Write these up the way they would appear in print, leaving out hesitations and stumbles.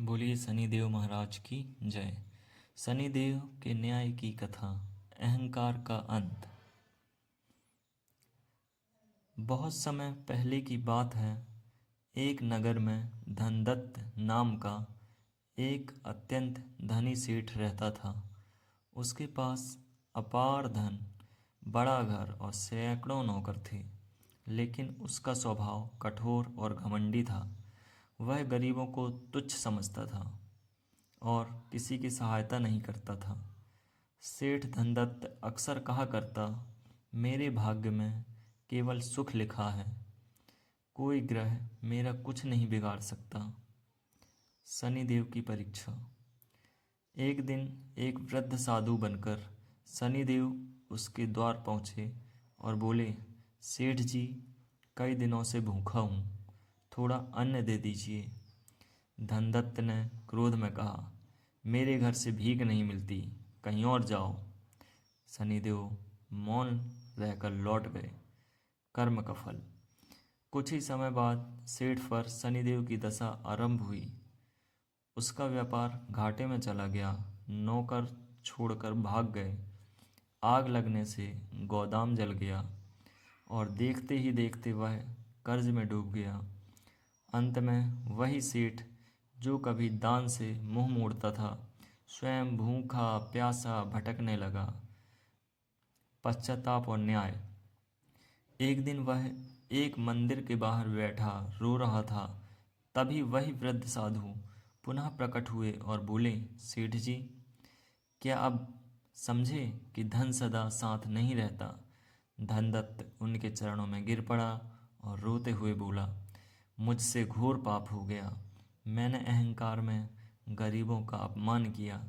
बोलिए शनिदेव महाराज की जय। शनिदेव के न्याय की कथा। अहंकार का अंत। बहुत समय पहले की बात है। एक नगर में धनदत्त नाम का एक अत्यंत धनी सेठ रहता था। उसके पास अपार धन, बड़ा घर और सैकड़ों नौकर थे। लेकिन उसका स्वभाव कठोर और घमंडी था। वह गरीबों को तुच्छ समझता था और किसी की सहायता नहीं करता था। सेठ धनदत्त अक्सर कहा करता, मेरे भाग्य में केवल सुख लिखा है, कोई ग्रह मेरा कुछ नहीं बिगाड़ सकता। शनिदेव की परीक्षा। एक दिन एक वृद्ध साधु बनकर शनिदेव उसके द्वार पहुँचे और बोले, सेठ जी, कई दिनों से भूखा हूँ, थोड़ा अन्न दे दीजिए। धनदत्त ने क्रोध में कहा, मेरे घर से भीख नहीं मिलती, कहीं और जाओ। शनिदेव मौन रहकर लौट गए। कर्म का फल। कुछ ही समय बाद सेठ पर शनिदेव की दशा आरंभ हुई। उसका व्यापार घाटे में चला गया। नौकर छोड़कर भाग गए। आग लगने से गोदाम जल गया और देखते ही देखते वह कर्ज में डूब गया। अंत में वही सेठ जो कभी दान से मुंह मोड़ता था, स्वयं भूखा प्यासा भटकने लगा। पश्चाताप और न्याय। एक दिन वह एक मंदिर के बाहर बैठा रो रहा था। तभी वही वृद्ध साधु पुनः प्रकट हुए और बोले, सेठ जी, क्या अब समझे कि धन सदा साथ नहीं रहता। धनदत्त उनके चरणों में गिर पड़ा और रोते हुए बोला, मुझसे घोर पाप हो गया। मैंने अहंकार में गरीबों का अपमान किया,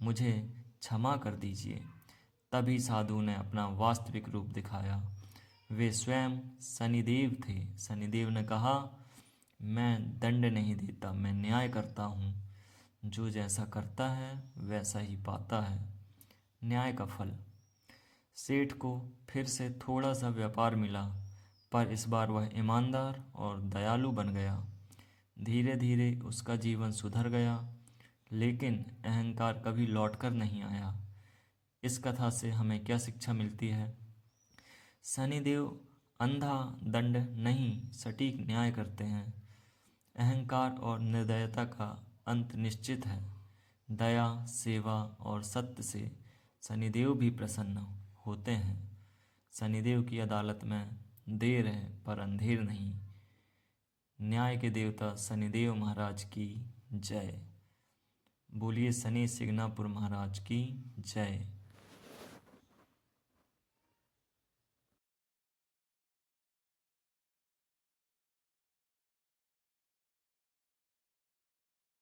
मुझे क्षमा कर दीजिए। तभी साधु ने अपना वास्तविक रूप दिखाया। वे स्वयं शनिदेव थे। शनिदेव ने कहा, मैं दंड नहीं देता, मैं न्याय करता हूँ। जो जैसा करता है वैसा ही पाता है। न्याय का फल। सेठ को फिर से थोड़ा सा व्यापार मिला, पर इस बार वह ईमानदार और दयालु बन गया। धीरे धीरे उसका जीवन सुधर गया, लेकिन अहंकार कभी लौटकर नहीं आया। इस कथा से हमें क्या शिक्षा मिलती है? शनिदेव अंधा दंड नहीं, सटीक न्याय करते हैं। अहंकार और निर्दयता का अंत निश्चित है। दया, सेवा और सत्य से शनिदेव भी प्रसन्न होते हैं। शनिदेव की अदालत में देर है पर अंधेर नहीं। न्याय के देवता शनिदेव महाराज की जय। बोलिए शनि सिग्नापुर महाराज की जय।